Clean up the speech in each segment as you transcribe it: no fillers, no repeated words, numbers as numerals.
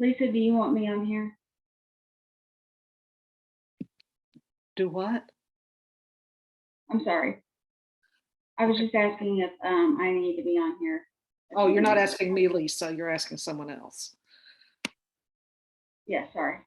Lisa, do you want me on here? Do what? I'm sorry. I was just asking if I need to be on here. Oh, you're not asking me, Lisa. You're asking someone else. Yeah, sorry.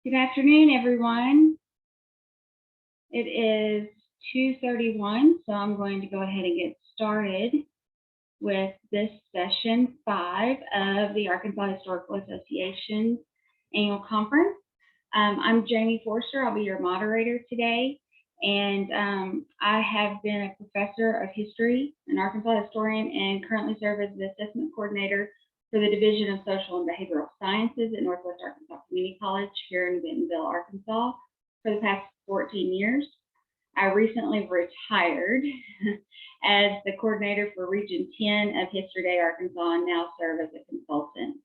Good afternoon, everyone. It is 2:31, so I'm going to go ahead and get started with this session 5 of the Arkansas Historical Association's annual conference. I'm Jami Forrester. I'll be your moderator today, and I have been a professor of history, an Arkansas historian, and currently serve as the assessment coordinator for the Division of Social and Behavioral Sciences at Northwest Arkansas Community College here in Bentonville, Arkansas, for the past 14 years. I recently retired as the coordinator for Region 10 of History Day Arkansas and now serve as a consultant.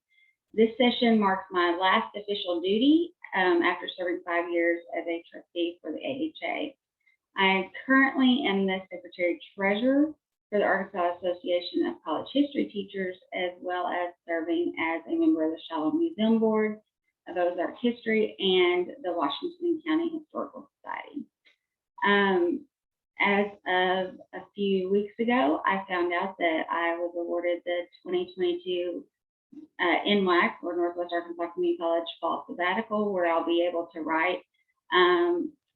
This session marks my last official duty after serving 5 years as a trustee for the AHA. I currently am the Secretary Treasurer for the Arkansas Association of College History Teachers, as well as serving as a member of the Shallow Museum Board of Ozark History and the Washington County Historical Society. As of a few weeks ago, I found out that I was awarded the 2022 NWAC, or Northwest Arkansas Community College Fall Sabbatical, where I'll be able to write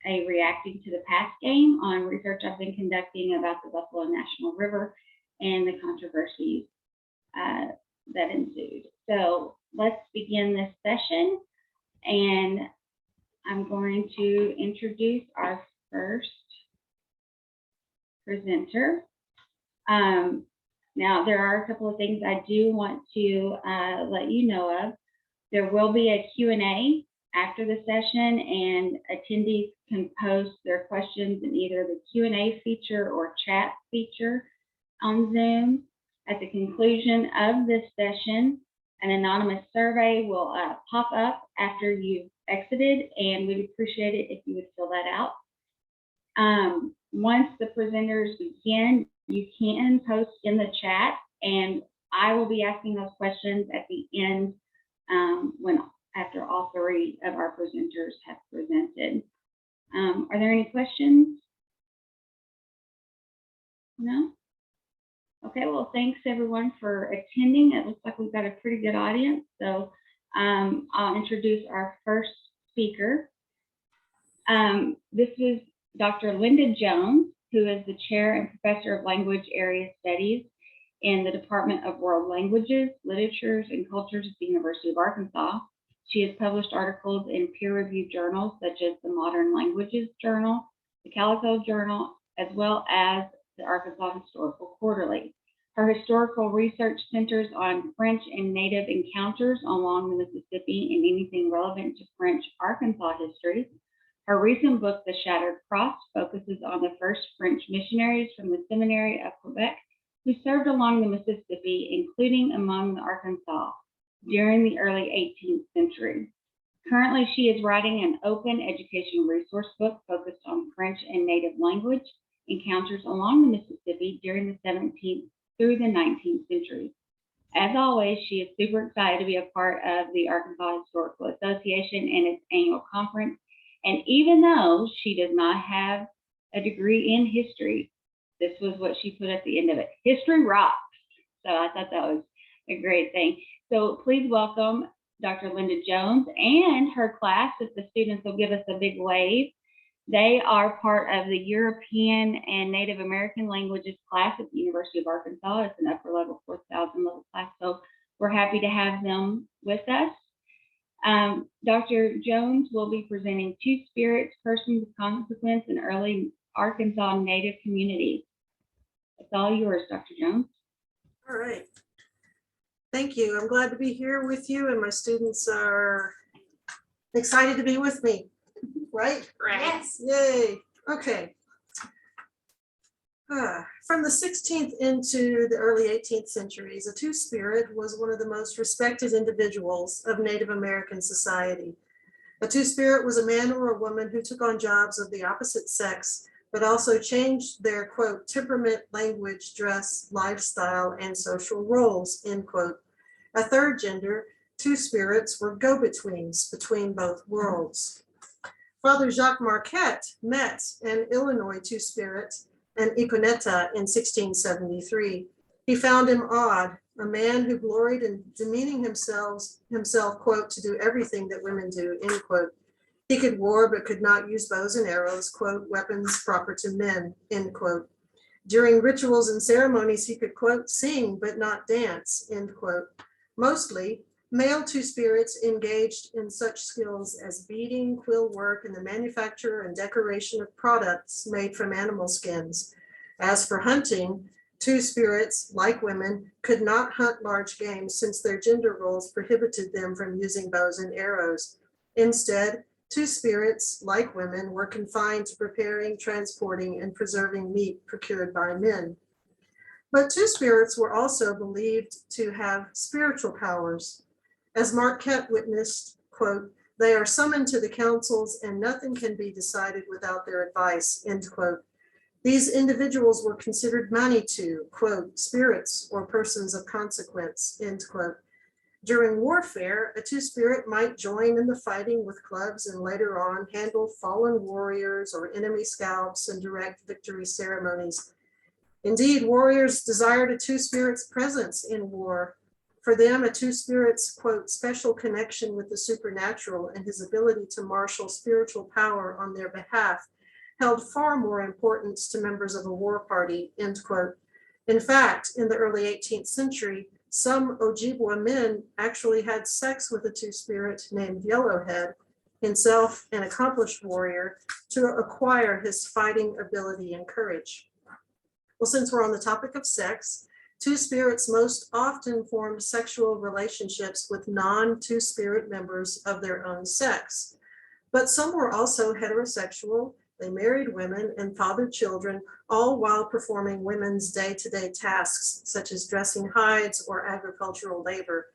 a reacting to the past game on research I've been conducting about the Buffalo National River and the controversies that ensued. So let's begin this session, and I'm going to introduce our first presenter. Now, there are a couple of things I do want to let you know of. There will be a Q&A after the session, and attendees can post their questions in either the Q&A feature or chat feature on Zoom. At the conclusion of this session, an anonymous survey will pop up after you've exited, and we'd appreciate it if you would fill that out. Once the presenters begin, you can post in the chat, and I will be asking those questions at the end after all 3 of our presenters have presented. Are there any questions? No? Okay, well, thanks everyone for attending. It looks like we've got a pretty good audience, so I'll introduce our first speaker. This is Dr. Linda Jones, who is the Chair and Professor of Language Area Studies in the Department of World Languages, Literatures, and Cultures at the University of Arkansas. She has published articles in peer-reviewed journals such as the Modern Languages Journal, the Calico Journal, as well as the Arkansas Historical Quarterly. Her historical research centers on French and Native encounters along the Mississippi and anything relevant to French Arkansas history. Her recent book, The Shattered Cross, focuses on the first French missionaries from the Seminary of Quebec who served along the Mississippi, including among the Arkansas, during the early 18th century. Currently, she is writing an open education resource book focused on French and Native language encounters along the Mississippi during the 17th through the 19th centuries. As always, she is super excited to be a part of the Arkansas Historical Association and its annual conference. And even though she does not have a degree in history, this was what she put at the end of it: history rocks. So I thought that was a great thing. So please welcome Dr. Linda Jones and her class. If the students will give us a big wave. They are part of the European and Native American Languages class at the University of Arkansas. It's an upper level 4,000 level class. So we're happy to have them with us. Dr. Jones will be presenting Two Spirits, Persons of Consequence in Early Arkansas Native Communities. It's all yours, Dr. Jones. All right. Thank you. I'm glad to be here with you, and my students are excited to be with me, right? Right. Yes. Yay. Okay. From the 16th into the early 18th centuries, a two-spirit was one of the most respected individuals of Native American society. A two-spirit was a man or a woman who took on jobs of the opposite sex, but also changed their, quote, temperament, language, dress, lifestyle, and social roles, end quote. A third gender, two spirits, were go-betweens between both worlds. Father Jacques Marquette met an Illinois two-spirit, an Iconeta, in 1673. He found him odd, a man who gloried in demeaning himself, quote, to do everything that women do, end quote. He could war, but could not use bows and arrows, quote, weapons proper to men, end quote. During rituals and ceremonies, he could, quote, sing, but not dance, end quote. Mostly, male two-spirits engaged in such skills as beading, quill work, and the manufacture and decoration of products made from animal skins. As for hunting, two-spirits, like women, could not hunt large game since their gender roles prohibited them from using bows and arrows. Instead, two-spirits, like women, were confined to preparing, transporting, and preserving meat procured by men. But two-spirits were also believed to have spiritual powers. As Marquette witnessed, quote, they are summoned to the councils and nothing can be decided without their advice, end quote. These individuals were considered manitou, quote, spirits or persons of consequence, end quote. During warfare, a two-spirit might join in the fighting with clubs and later on handle fallen warriors or enemy scalps and direct victory ceremonies. Indeed, warriors desired a two-spirit's presence in war. For them, a two-spirit's, quote, special connection with the supernatural and his ability to marshal spiritual power on their behalf held far more importance to members of a war party, end quote. In fact, in the early 18th century, some Ojibwa men actually had sex with a two-spirit named Yellowhead, himself an accomplished warrior, to acquire his fighting ability and courage. Well, since we're on the topic of sex, two-spirits most often formed sexual relationships with non-two-spirit members of their own sex. But some were also heterosexual. They married women and fathered children, all while performing women's day-to-day tasks, such as dressing hides or agricultural labor.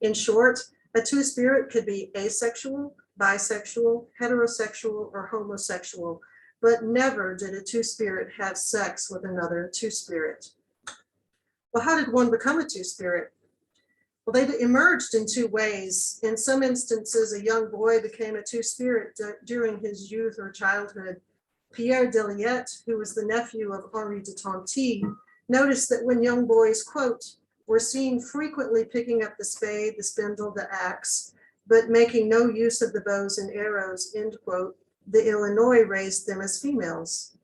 In short, a two-spirit could be asexual, bisexual, heterosexual, or homosexual, but never did a two-spirit have sex with another two-spirit. Well, how did one become a two-spirit? Well, they emerged in two ways. In some instances, a young boy became a two-spirit during his youth or childhood. Pierre Deliette, who was the nephew of Henri de Tonty, noticed that when young boys, quote, were seen frequently picking up the spade, the spindle, the axe, but making no use of the bows and arrows, end quote, the Illinois raised them as females.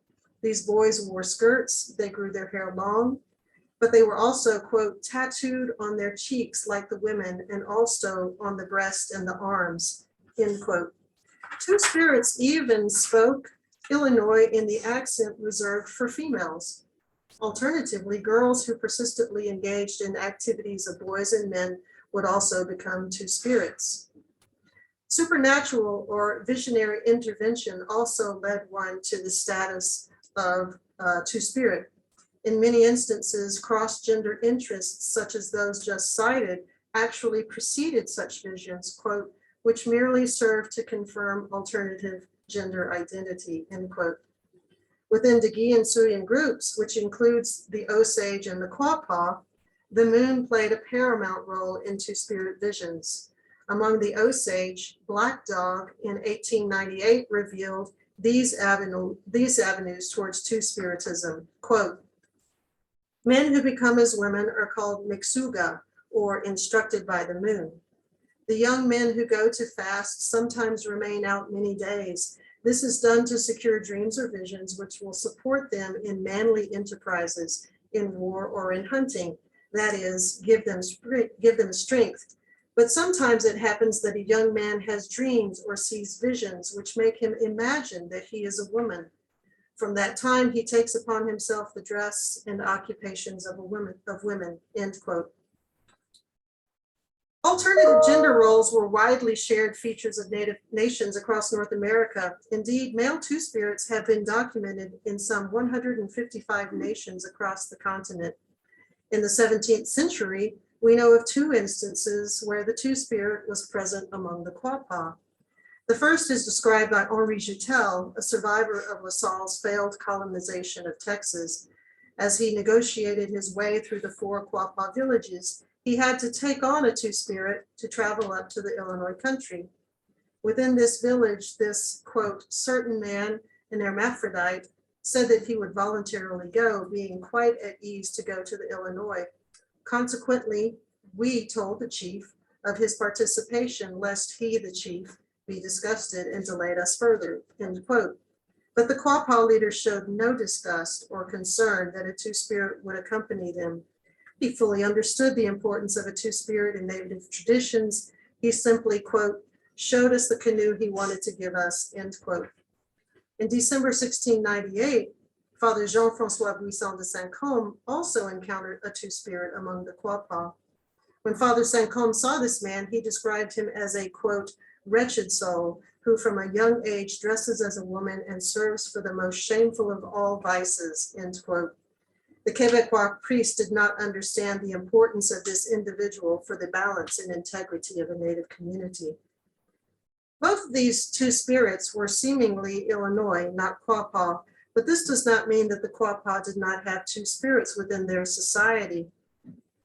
These boys wore skirts, they grew their hair long, but they were also, quote, tattooed on their cheeks like the women and also on the breast and the arms, end quote. Two-spirits even spoke Illinois in the accent reserved for females. Alternatively, girls who persistently engaged in activities of boys and men would also become two-spirits. Supernatural or visionary intervention also led one to the status of two-spirit. In many instances, cross-gender interests, such as those just cited, actually preceded such visions, quote, which merely served to confirm alternative gender identity, end quote. Within Degian-Suyan groups, which includes the Osage and the Quapaw, the moon played a paramount role in two-spirit visions. Among the Osage, Black Dog in 1898 revealed these avenues towards two-spiritism, quote, men who become as women are called Mixuga, or instructed by the moon. The young men who go to fast sometimes remain out many days. This is done to secure dreams or visions which will support them in manly enterprises, in war or in hunting. That is, give them strength. But sometimes it happens that a young man has dreams or sees visions which make him imagine that he is a woman. From that time, he takes upon himself the dress and occupations of women, end quote. Alternative gender roles were widely shared features of Native nations across North America. Indeed, male two-spirits have been documented in some 155 nations across the continent. In the 17th century, we know of two instances where the two-spirit was present among the Quapaw. The first is described by Henri Joutel, a survivor of La Salle's failed colonization of Texas. As he negotiated his way through the 4 Quapaw villages, he had to take on a two-spirit to travel up to the Illinois country. Within this village, this, quote, certain man, an hermaphrodite, said that he would voluntarily go, being quite at ease to go to the Illinois. Consequently, we told the chief of his participation, lest he, the chief, be disgusted and delayed us further, end quote. But the Quapaw leader showed no disgust or concern that a two-spirit would accompany them. He fully understood the importance of a two-spirit in Native traditions. He simply, quote, showed us the canoe he wanted to give us, end quote. In December 1698, Father Jean-François Buisson de Saint-Côme also encountered a two-spirit among the Quapaw. When Father Saint-Côme saw this man, he described him as a, quote, wretched soul who from a young age dresses as a woman and serves for the most shameful of all vices, end quote. The Quebecois priest did not understand the importance of this individual for the balance and integrity of a Native community. Both of these two spirits were seemingly Illinois, not Quapaw, but this does not mean that the Quapaw did not have two spirits within their society.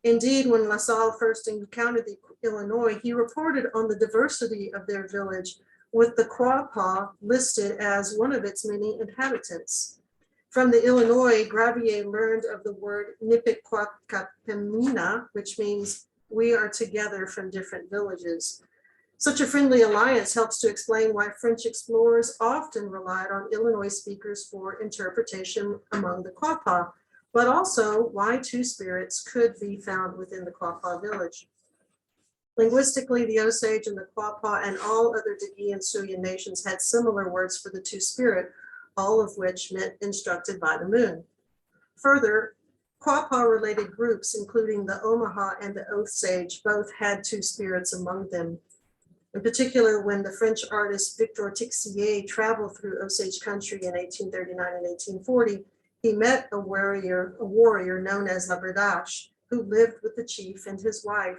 Indeed, when La Salle first encountered the Illinois, he reported on the diversity of their village, with the Quapaw listed as one of its many inhabitants. From the Illinois, Gravier learned of the word Nipiquakapemina, which means we are together from different villages. Such a friendly alliance helps to explain why French explorers often relied on Illinois speakers for interpretation among the Quapaw, but also why two spirits could be found within the Quapaw village. Linguistically, the Osage and the Quapaw and all other Degi and Suya nations had similar words for the two-spirit, all of which meant instructed by the moon. Further, Quapaw-related groups, including the Omaha and the Osage, both had two spirits among them. In particular, when the French artist Victor Tixier traveled through Osage country in 1839 and 1840, he met a warrior known as La Berdache, who lived with the chief and his wife.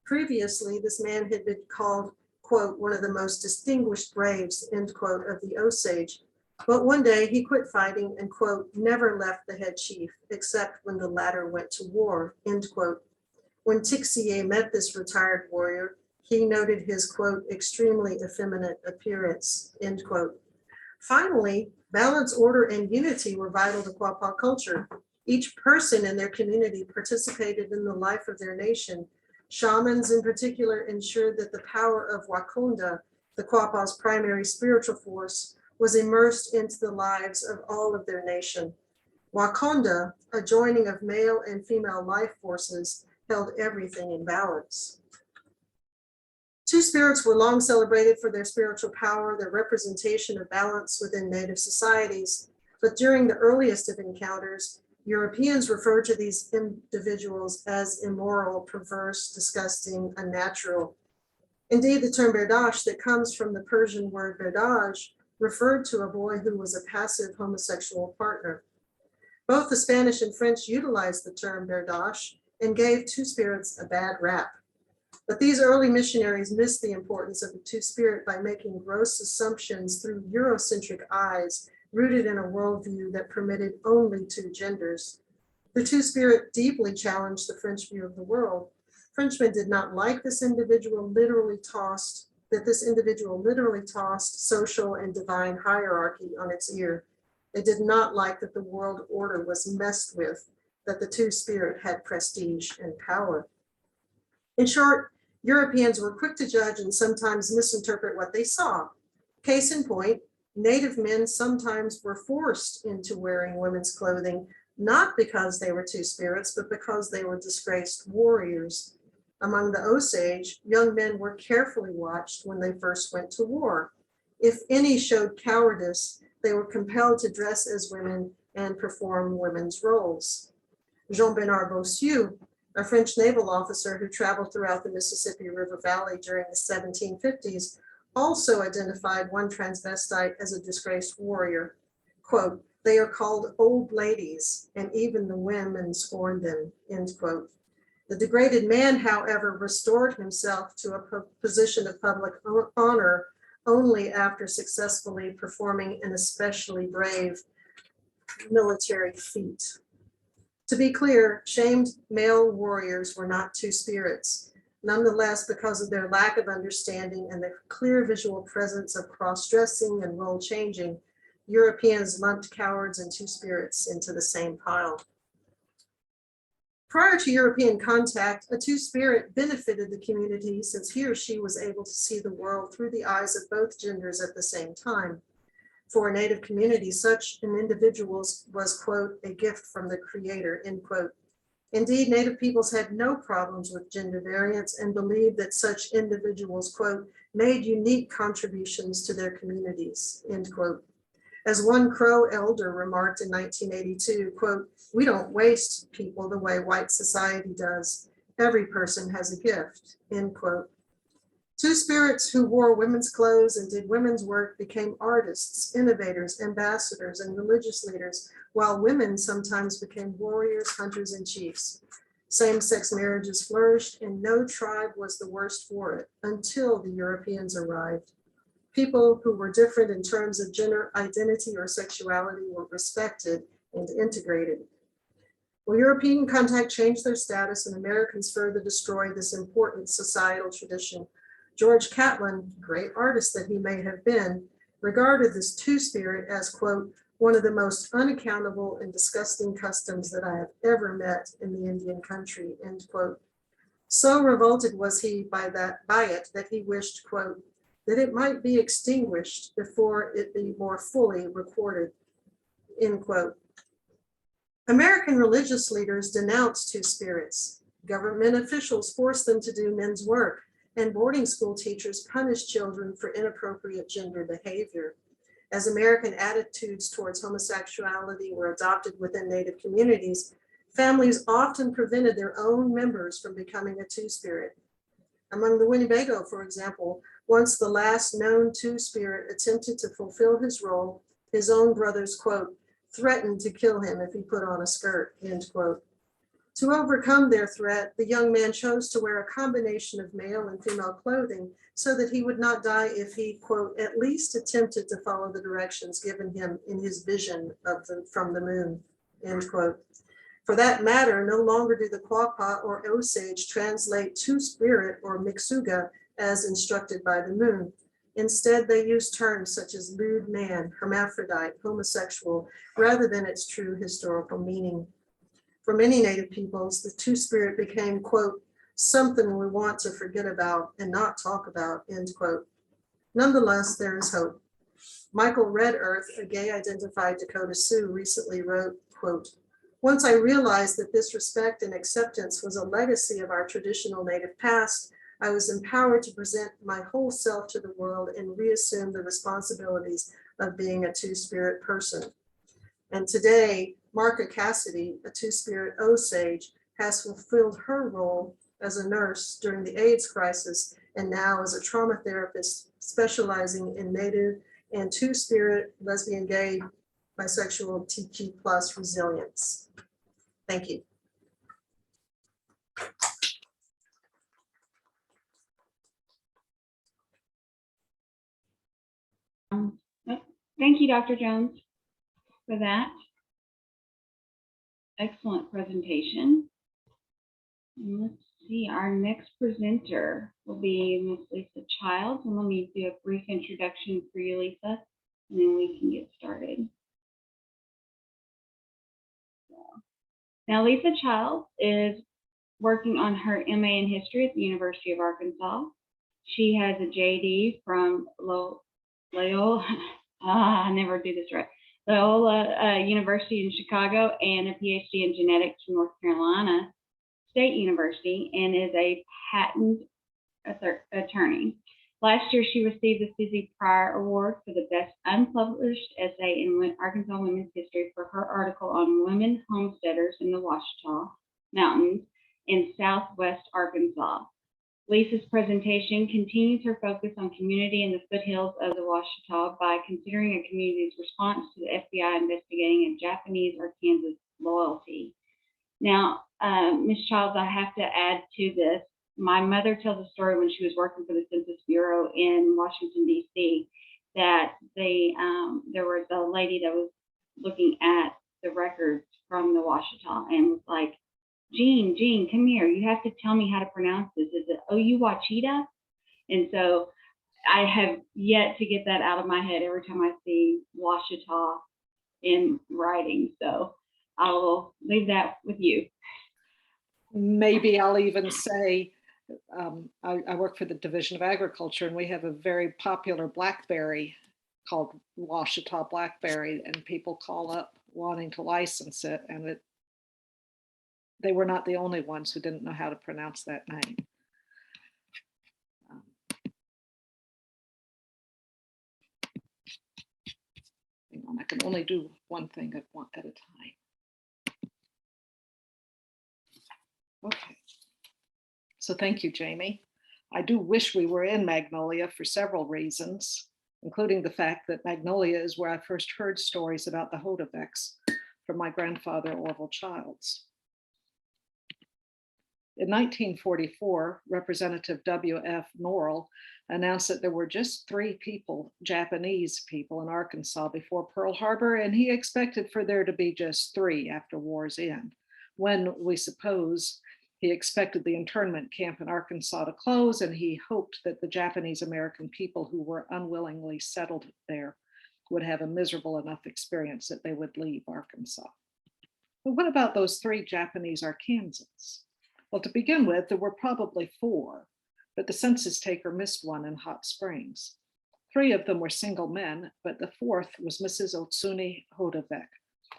Previously, this man had been called, quote, one of the most distinguished braves, end quote, of the Osage. But one day he quit fighting and, quote, never left the head chief, except when the latter went to war, end quote. When Tixier met this retired warrior, he noted his, quote, extremely effeminate appearance, end quote. Finally, balance, order, and unity were vital to Quapaw culture. Each person in their community participated in the life of their nation. Shamans in particular ensured that the power of Wakonda, the Quapaw's primary spiritual force, was immersed into the lives of all of their nation. Wakonda, a joining of male and female life forces, held everything in balance. Two spirits were long celebrated for their spiritual power, their representation of balance within Native societies. But during the earliest of encounters, Europeans referred to these individuals as immoral, perverse, disgusting, unnatural. Indeed, the term berdache that comes from the Persian word berdaj referred to a boy who was a passive homosexual partner. Both the Spanish and French utilized the term berdache and gave two spirits a bad rap. But these early missionaries missed the importance of the two-spirit by making gross assumptions through Eurocentric eyes, rooted in a worldview that permitted only two genders. The two-spirit deeply challenged the French view of the world. Frenchmen did not like this individual literally tossed social and divine hierarchy on its ear. They did not like that the world order was messed with, that the two-spirit had prestige and power. In short, Europeans were quick to judge and sometimes misinterpret what they saw. Case in point, Native men sometimes were forced into wearing women's clothing, not because they were two spirits, but because they were disgraced warriors. Among the Osage, young men were carefully watched when they first went to war. If any showed cowardice, they were compelled to dress as women and perform women's roles. Jean-Bernard Bossu, a French naval officer who traveled throughout the Mississippi River Valley during the 1750s, also identified one transvestite as a disgraced warrior. Quote, they are called old ladies, and even the women scorn them, end quote. The degraded man, however, restored himself to a position of public honor only after successfully performing an especially brave military feat. To be clear, shamed male warriors were not two spirits. Nonetheless, because of their lack of understanding and the clear visual presence of cross-dressing and role changing, Europeans lumped cowards and two spirits into the same pile. Prior to European contact, a two-spirit benefited the community since he or she was able to see the world through the eyes of both genders at the same time. For a Native community, such an individual was, quote, a gift from the Creator, end quote. Indeed, Native peoples had no problems with gender variance and believed that such individuals, quote, made unique contributions to their communities, end quote. As one Crow elder remarked in 1982, quote, we don't waste people the way white society does. Every person has a gift, end quote. Two spirits who wore women's clothes and did women's work became artists, innovators, ambassadors, and religious leaders, while women sometimes became warriors, hunters, and chiefs. Same-sex marriages flourished, and no tribe was the worst for it until the Europeans arrived. People who were different in terms of gender identity or sexuality were respected and integrated. Well, European contact changed their status, and Americans further destroyed this important societal tradition. George Catlin, great artist that he may have been, regarded this two-spirit as, quote, one of the most unaccountable and disgusting customs that I have ever met in the Indian country, end quote. So revolted was he by it that he wished, quote, that it might be extinguished before it be more fully recorded, end quote. American religious leaders denounced two spirits. Government officials forced them to do men's work, and boarding school teachers punished children for inappropriate gender behavior. As American attitudes towards homosexuality were adopted within Native communities, families often prevented their own members from becoming a two-spirit. Among the Winnebago, for example, once the last known two-spirit attempted to fulfill his role, his own brothers, quote, threatened to kill him if he put on a skirt, end quote. To overcome their threat, the young man chose to wear a combination of male and female clothing so that he would not die if he, quote, at least attempted to follow the directions given him in his vision from the moon, end quote. For that matter, no longer do the Quapaw or Osage translate two-spirit or Mixuga as instructed by the moon. Instead, they use terms such as lewd man, hermaphrodite, homosexual, rather than its true historical meaning. For many Native peoples, the two-spirit became, quote, something we want to forget about and not talk about, end quote. Nonetheless, there is hope. Michael Red Earth, a gay-identified Dakota Sioux, recently wrote, quote, once I realized that this respect and acceptance was a legacy of our traditional Native past, I was empowered to present my whole self to the world and reassume the responsibilities of being a two-spirit person. And today, Marka Cassidy, a two-spirit Osage, has fulfilled her role as a nurse during the AIDS crisis and now as a trauma therapist specializing in Native and two-spirit, lesbian, gay, bisexual, TG+ resilience. Thank you. Thank you, Dr. Jones, for that. Excellent presentation. And let's see, our next presenter will be Ms. Lisa Childs. And let me do a brief introduction for you, Lisa, and then we can get started. Now, Lisa Childs is working on her MA in History at the University of Arkansas. She has a JD from Loyola, I never do this right, Loyola University in Chicago, and a PhD in Genetics from North Carolina State University, and is a patent attorney. Last year, she received the Susie Pryor Award for the Best Unpublished Essay in Arkansas Women's History for her article on women homesteaders in the Ouachita Mountains in southwest Arkansas. Lisa's presentation continues her focus on community in the foothills of the Ouachita by considering a community's response to the FBI investigating a Japanese Arkansan loyalty. Now, Ms. Childs, I have to add to this. My mother tells a story when she was working for the Census Bureau in Washington, D.C., that there was a lady that was looking at the records from the Ouachita and was like, Jean, come here. You have to tell me how to pronounce this. Is it Ouachita? And so I have yet to get that out of my head every time I see Ouachita in writing. So I will leave that with you. maybe I'll even say, I work for the Division of Agriculture, and we have a very popular blackberry called Ouachita blackberry, and people call up wanting to license it, and they were not the only ones who didn't know how to pronounce that name. Hang on, I can only do one thing at a time. Okay. So thank you, Jami. I do wish we were in Magnolia for several reasons, including the fact that Magnolia is where I first heard stories about the Hotovecs from my grandfather, Orville Childs. In 1944, Representative W.F. Norrell announced that there were just 3 people, Japanese people in Arkansas before Pearl Harbor, and he expected for there to be just 3 after war's end, when we suppose he expected the internment camp in Arkansas to close, and he hoped that the Japanese American people who were unwillingly settled there would have a miserable enough experience that they would leave Arkansas. But what about those 3 Japanese Arkansans? Well, to begin with, there were probably 4, but the census taker missed one in Hot Springs. 3 of them were single men, but the 4th was Mrs. Otsuni Hotovec,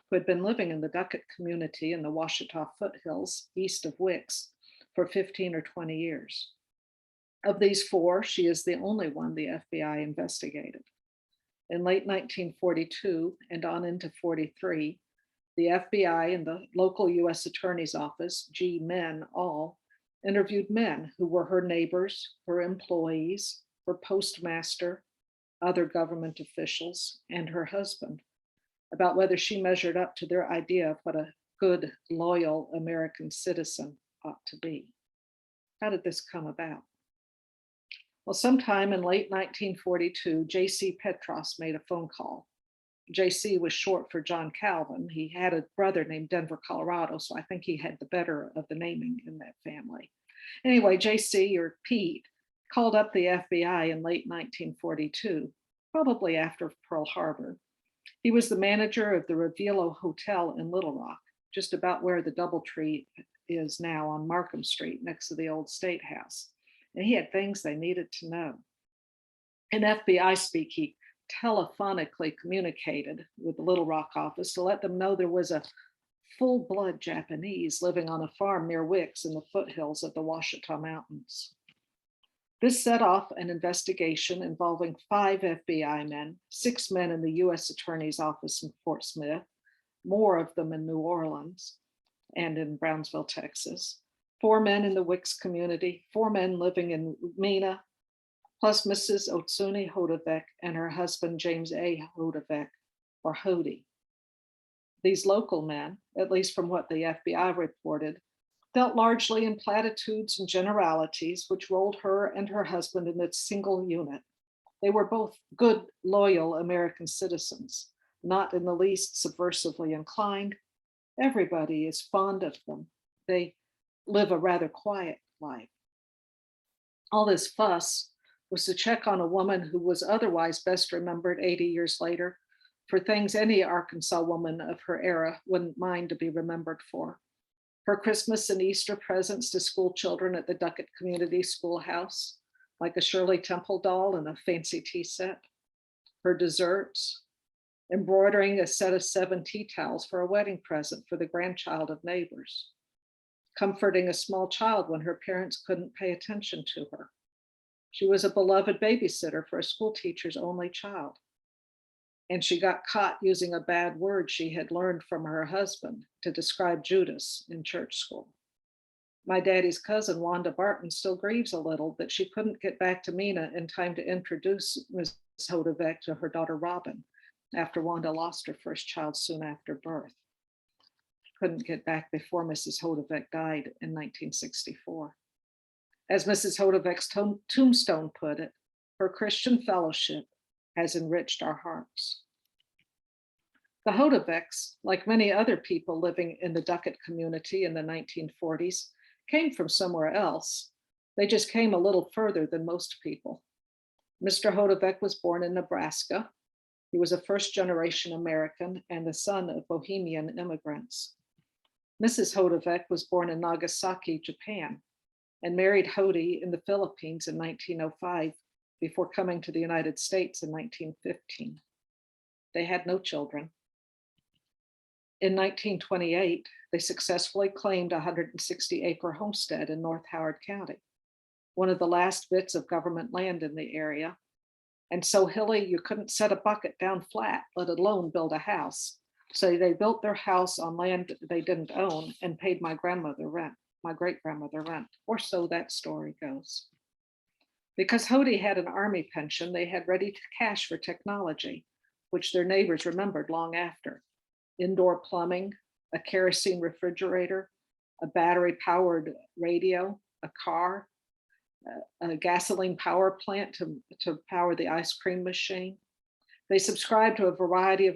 who had been living in the Duckett community in the Ouachita Foothills east of Wicks for 15 or 20 years. Of these 4, she is the only one the FBI investigated. In late 1942 and on into 43, the FBI and the local U.S. Attorney's Office, G-Men all, interviewed men who were her neighbors, her employees, her postmaster, other government officials, and her husband about whether she measured up to their idea of what a good, loyal American citizen ought to be. How did this come about? Well, sometime in late 1942, J.C. Petros made a phone call. J.C. was short for John Calvin. He had a brother named Denver, Colorado, so I think he had the better of the naming in that family. Anyway, J.C. or Pete called up the FBI in late 1942, probably after Pearl Harbor. He was the manager of the Revillo Hotel in Little Rock, just about where the Doubletree is now on Markham Street next to the old State House. And he had things they needed to know. In FBI speak, he telephonically communicated with the Little Rock office to let them know there was a full-blood Japanese living on a farm near Wicks in the foothills of the Ouachita Mountains. This set off an investigation involving 5 FBI men, 6 men in the U.S. Attorney's Office in Fort Smith, more of them in New Orleans and in Brownsville, Texas, 4 men in the Wicks community, 4 men living in Mena, plus Mrs. Otsuni Hotovec and her husband, James A. Hotovec, or Hody. These local men, at least from what the FBI reported, dealt largely in platitudes and generalities, which rolled her and her husband in a single unit. They were both good, loyal American citizens, not in the least subversively inclined. Everybody is fond of them. They live a rather quiet life. All this fuss was to check on a woman who was otherwise best remembered 80 years later for things any Arkansas woman of her era wouldn't mind to be remembered for. Her Christmas and Easter presents to school children at the Duckett Community Schoolhouse, like a Shirley Temple doll and a fancy tea set. Her desserts, embroidering a set of 7 tea towels for a wedding present for the grandchild of neighbors, comforting a small child when her parents couldn't pay attention to her. She was a beloved babysitter for a school teacher's only child. And she got caught using a bad word she had learned from her husband to describe Judas in church school. My daddy's cousin, Wanda Barton, still grieves a little that she couldn't get back to Mena in time to introduce Ms. Hotovec to her daughter, Robin, after Wanda lost her first child soon after birth. Couldn't get back before Mrs. Hotovec died in 1964. As Mrs. Hotovec's tombstone put it, her Christian fellowship has enriched our hearts. The Hotovecs, like many other people living in the Duckett community in the 1940s, came from somewhere else. They just came a little further than most people. Mr. Hotovec was born in Nebraska. He was a first-generation American and the son of Bohemian immigrants. Mrs. Hotovec was born in Nagasaki, Japan, and married Hody in the Philippines in 1905 before coming to the United States in 1915. They had no children. In 1928, they successfully claimed a 160-acre homestead in North Howard County, one of the last bits of government land in the area, and so hilly you couldn't set a bucket down flat, let alone build a house. So they built their house on land they didn't own and paid my grandmother rent, my great-grandmother rent, or so that story goes. Because Hody had an Army pension, they had ready cash for technology, which their neighbors remembered long after. Indoor plumbing, a kerosene refrigerator, a battery-powered radio, a car, a gasoline power plant to power the ice cream machine. They subscribed to a variety of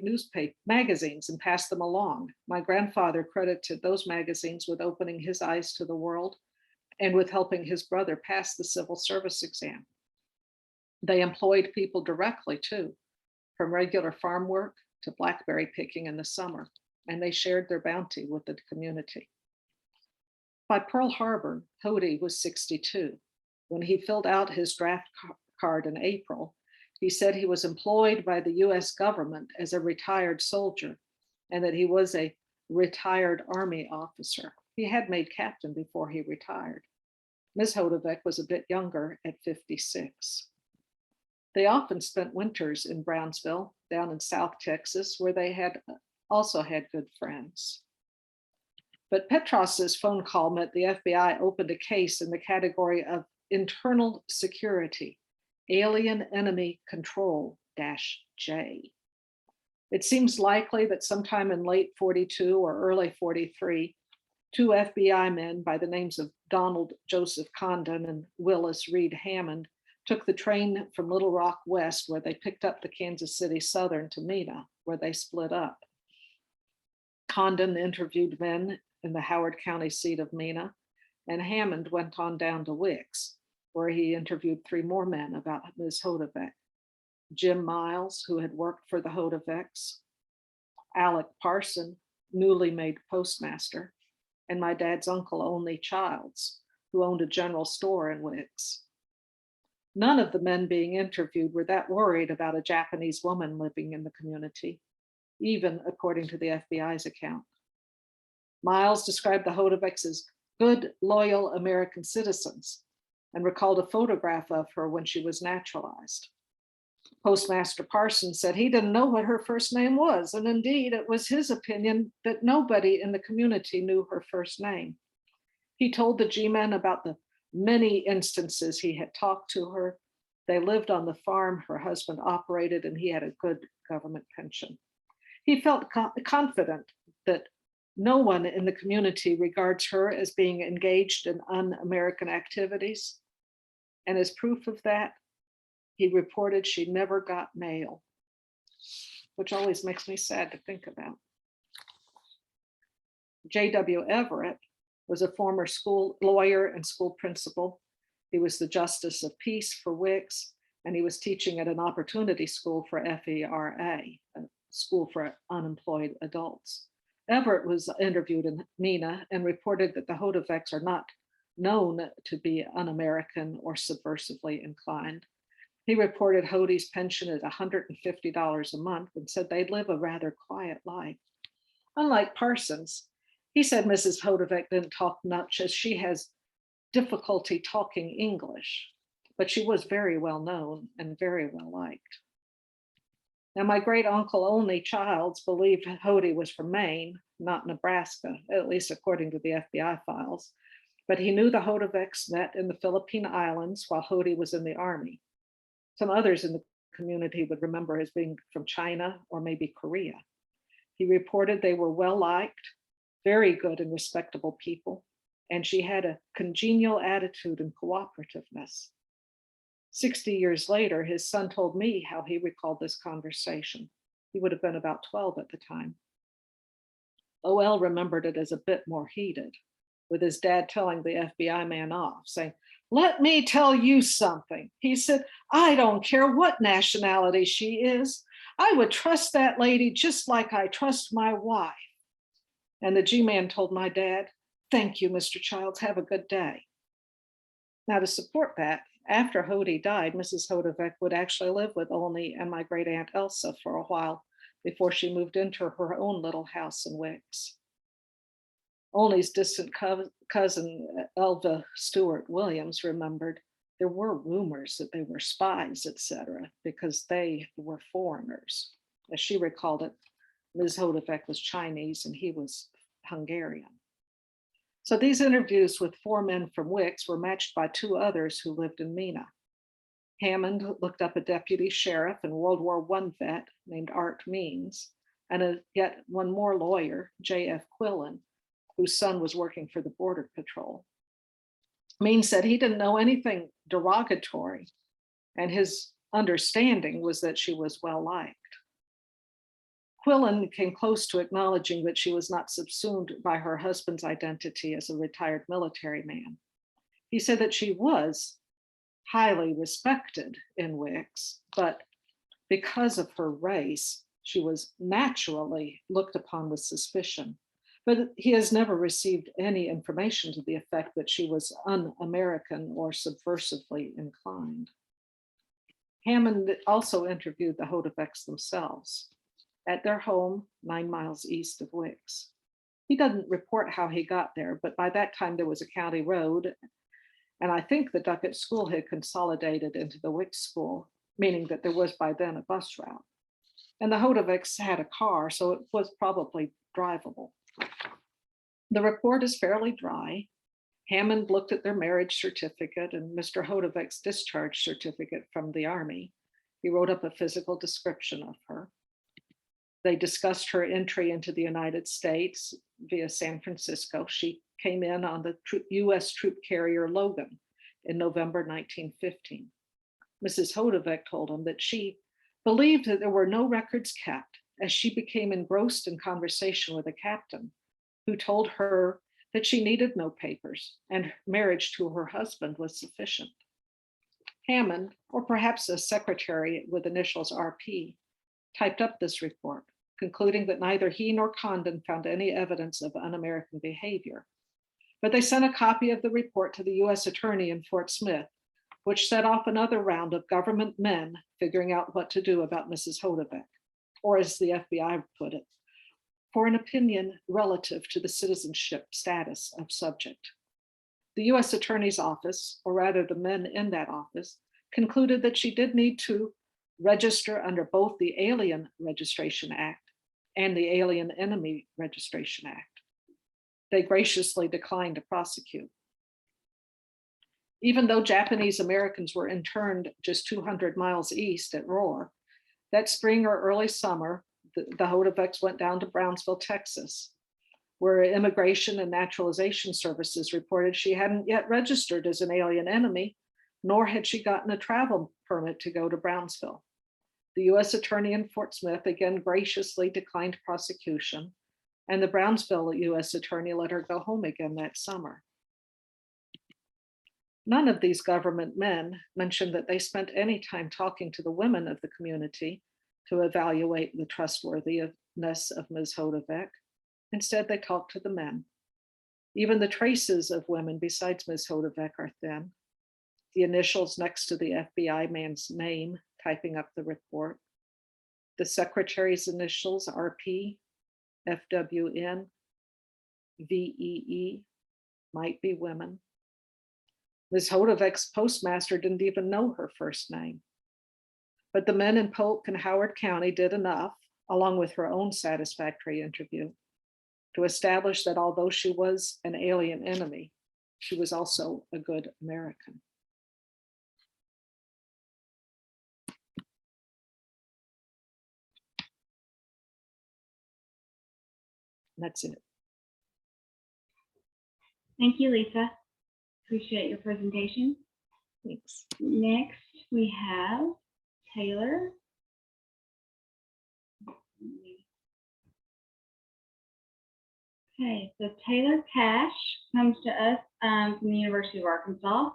magazines and passed them along. My grandfather credited those magazines with opening his eyes to the world and with helping his brother pass the civil service exam. They employed people directly too, from regular farm work to blackberry picking in the summer, and they shared their bounty with the community. By Pearl Harbor, Hody was 62. When he filled out his draft card in April, he said he was employed by the US government as a retired soldier and that he was a retired Army officer. He had made captain before he retired. Ms. Hotovec was a bit younger at 56. They often spent winters in Brownsville, down in South Texas, where they had also had good friends. But Petros's phone call meant the FBI opened a case in the category of internal security, alien enemy control -J. It seems likely that sometime in late 42 or early 43, two FBI men by the names of Donald Joseph Condon and Willis Reed Hammond took the train from Little Rock West, where they picked up the Kansas City Southern, to Mena, where they split up. Condon interviewed men in the Howard County seat of Mena, and Hammond went on down to Wicks, where he interviewed 3 more men about Ms. Hotovec. Jim Miles, who had worked for the Hotovecs, Alec Parson, newly made postmaster, and my dad's uncle, Only Childs, who owned a general store in Wicks. None of the men being interviewed were that worried about a Japanese woman living in the community, even according to the FBI's account. Miles described the Hotovecs as good, loyal American citizens and recalled a photograph of her when she was naturalized. Postmaster Parsons said he didn't know what her first name was, and indeed it was his opinion that nobody in the community knew her first name. He told the G-men about the many instances he had talked to her. They lived on the farm her husband operated, and he had a good government pension. He felt confident that no one in the community regards her as being engaged in un-American activities. And as proof of that, he reported she never got mail, which always makes me sad to think about. J.W. Everett was a former school lawyer and school principal. He was the justice of peace for Wicks, and he was teaching at an opportunity school for FERA, a school for unemployed adults. Everett was interviewed in Mena and reported that the Hotovecs are not known to be un-American or subversively inclined. He reported Hody's pension at $150 a month and said they'd live a rather quiet life. Unlike Parsons, he said Mrs. Hotovec didn't talk much as she has difficulty talking English, but she was very well known and very well liked. Now, my great uncle Only Childs believed Hody was from Maine, not Nebraska, at least according to the FBI files, but he knew the Hotovecs met in the Philippine Islands while Hody was in the Army. Some others in the community would remember as being from China or maybe Korea. He reported they were well liked, very good and respectable people, and she had a congenial attitude and cooperativeness. 60 years later, his son told me how he recalled this conversation. He would have been about 12 at the time. OL remembered it as a bit more heated, with his dad telling the FBI man off, saying, "Let me tell you something." He said, "I don't care what nationality she is. I would trust that lady just like I trust my wife." And the G-man told my dad, "Thank you, Mr. Childs, have a good day." Now, to support that, after Hody died, Mrs. Hotovec would actually live with Olney and my great aunt Elsa for a while before she moved into her own little house in Wicks. Olney's distant cousin, Elva Stewart Williams, remembered there were rumors that they were spies, etc., because they were foreigners. As she recalled it, Ms. Hotovec was Chinese and he was Hungarian. So these interviews with 4 men from Wicks were matched by 2 others who lived in Mena. Hammond looked up a deputy sheriff and World War I vet named Art Means, and yet one more lawyer, J.F. Quillen, whose son was working for the Border Patrol. Means said he didn't know anything derogatory, and his understanding was that she was well liked. Quillen came close to acknowledging that she was not subsumed by her husband's identity as a retired military man. He said that she was highly respected in Wicks, but because of her race, she was naturally looked upon with suspicion. But he has never received any information to the effect that she was un-American or subversively inclined. Hammond also interviewed the Hotovecs themselves at their home 9 miles east of Wicks. He doesn't report how he got there, but by that time there was a county road, and I think the Duckett School had consolidated into the Wicks School, meaning that there was by then a bus route. And the Hotovecs had a car, so it was probably drivable. The report is fairly dry. Hammond looked at their marriage certificate and Mr. Hotovec's discharge certificate from the Army. He wrote up a physical description of her. They discussed her entry into the United States via San Francisco. She came in on the US troop carrier Logan in November 1915. Mrs. Hotovec told him that she believed that there were no records kept, as she became engrossed in conversation with a captain who told her that she needed no papers and marriage to her husband was sufficient. Hammond, or perhaps a secretary with initials RP, typed up this report, concluding that neither he nor Condon found any evidence of un-American behavior. But they sent a copy of the report to the US Attorney in Fort Smith, which set off another round of government men figuring out what to do about Mrs. Hotovec, or as the FBI put it, for an opinion relative to the citizenship status of subject. The US Attorney's Office, or rather the men in that office, concluded that she did need to register under both the Alien Registration Act and the Alien Enemy Registration Act. They graciously declined to prosecute. Even though Japanese Americans were interned just 200 miles east at Rohr, that spring or early summer, the Hotovecs went down to Brownsville, Texas, where Immigration and Naturalization Services reported she hadn't yet registered as an alien enemy, nor had she gotten a travel permit to go to Brownsville. The US Attorney in Fort Smith again graciously declined prosecution, and the Brownsville US Attorney let her go home again that summer. None of these government men mentioned that they spent any time talking to the women of the community to evaluate the trustworthiness of Ms. Hotovec. Instead, they talked to the men. Even the traces of women besides Ms. Hotovec are thin. The initials next to the FBI man's name typing up the report. The secretary's initials, RP, FWN, VEE, might be women. Ms. Hotovec's postmaster didn't even know her first name. But the men in Polk and Howard County did enough, along with her own satisfactory interview, to establish that although she was an alien enemy, she was also a good American. That's it. Thank you, Lisa. Appreciate your presentation. Thanks. Next, we have Taylor. Okay, so Taylor Cash comes to us from the University of Arkansas.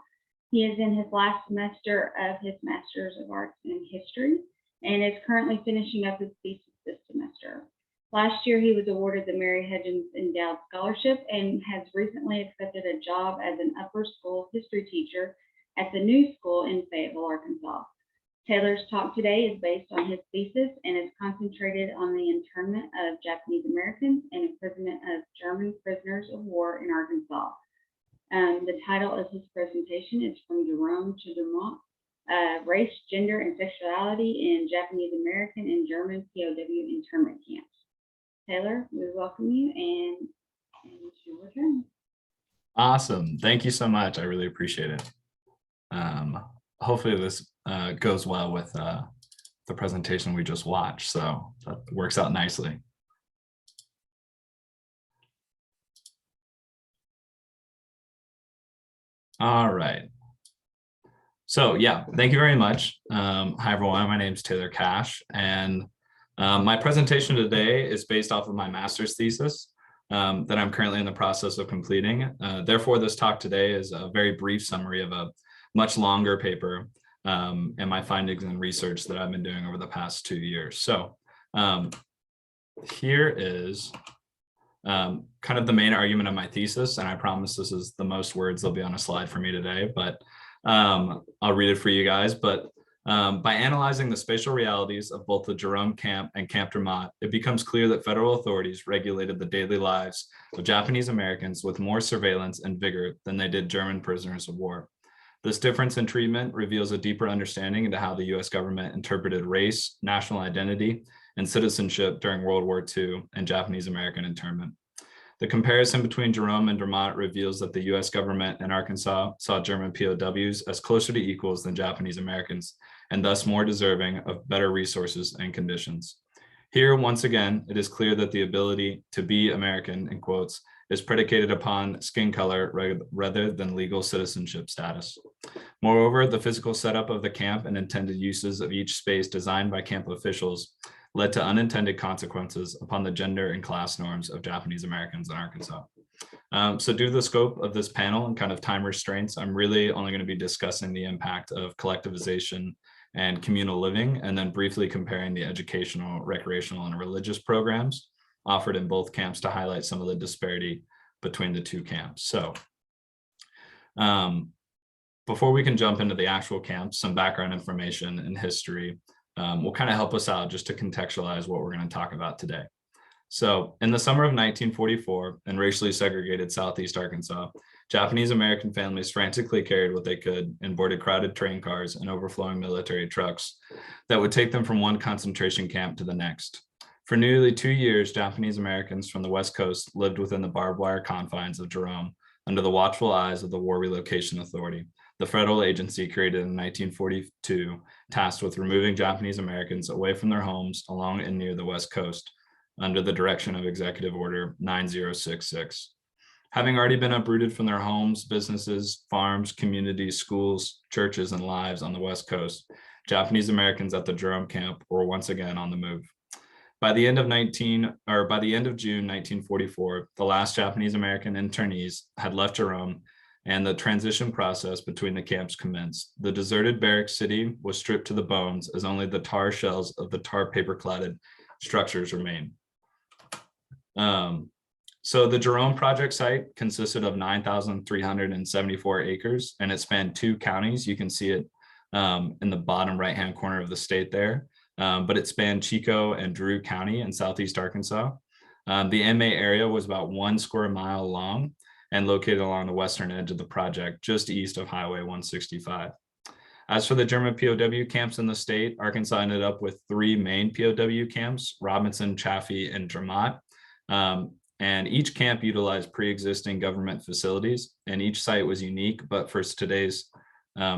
He is in his last semester of his Master's of Arts in History and is currently finishing up his thesis this semester. Last year, he was awarded the Mary Hedges Endowed Scholarship and has recently accepted a job as an upper school history teacher at the new school in Fayetteville, Arkansas. Taylor's talk today is based on his thesis and is concentrated on the internment of Japanese Americans and imprisonment of German prisoners of war in Arkansas. The title of his presentation is From Jerome to Dermott, Race, Gender, and Sexuality in Japanese American and German POW internment camps. Taylor, we welcome you, and it's your turn. Awesome. Thank you so much. I really appreciate it. Hopefully this goes well with the presentation we just watched, so that works out nicely. All right. So yeah, thank you very much. Hi everyone, my name is Taylor Cash, and my presentation today is based off of my master's thesis that I'm currently in the process of completing. Therefore, this talk today is a very brief summary of a much longer paper and my findings and research that I've been doing over the past 2 years. So here is kind of the main argument of my thesis, and I promise this is the most words that'll be on a slide for me today, but I'll read it for you guys. But by analyzing the spatial realities of both the Jerome camp and Camp Dermott, it becomes clear that federal authorities regulated the daily lives of Japanese Americans with more surveillance and vigor than they did German prisoners of war. This difference in treatment reveals a deeper understanding into how the US government interpreted race, national identity, and citizenship during World War II and Japanese American internment. The comparison between Jerome and Dermott reveals that the US government in Arkansas saw German POWs as closer to equals than Japanese Americans, and thus more deserving of better resources and conditions. Here, once again, it is clear that the ability to be American, in quotes, is predicated upon skin color rather than legal citizenship status. Moreover, the physical setup of the camp and intended uses of each space designed by camp officials led to unintended consequences upon the gender and class norms of Japanese Americans in Arkansas. So due to the scope of this panel and kind of time restraints, I'm really only going to be discussing the impact of collectivization and communal living, and then briefly comparing the educational, recreational, and religious programs offered in both camps to highlight some of the disparity between the two camps. So before we can jump into the actual camps, some background information and history will kind of help us out just to contextualize what we're going to talk about today. So in the summer of 1944, in racially segregated Southeast Arkansas, Japanese American families frantically carried what they could and boarded crowded train cars and overflowing military trucks that would take them from one concentration camp to the next. For nearly 2 years, Japanese Americans from the West Coast lived within the barbed wire confines of Jerome under the watchful eyes of the War Relocation Authority, the federal agency created in 1942, tasked with removing Japanese Americans away from their homes along and near the West Coast under the direction of Executive Order 9066. Having already been uprooted from their homes, businesses, farms, communities, schools, churches, and lives on the West Coast, Japanese Americans at the Jerome camp were once again on the move. By the end of June 1944, the last Japanese American internees had left Jerome, and the transition process between the camps commenced. The deserted barrack city was stripped to the bones, as only the tar shells of the tar paper-cladded structures remained. So the Jerome project site consisted of 9,374 acres, and it spanned 2 counties. You can see it in the bottom right-hand corner of the state there. But it spanned Chico and Drew County in Southeast Arkansas. The MA area was about 1 square mile long and located along the western edge of the project, just east of Highway 165. As for the German POW camps in the state, Arkansas ended up with 3 main POW camps, Robinson, Chaffee, and Dermott. And each camp utilized pre-existing government facilities, and each site was unique, but for today's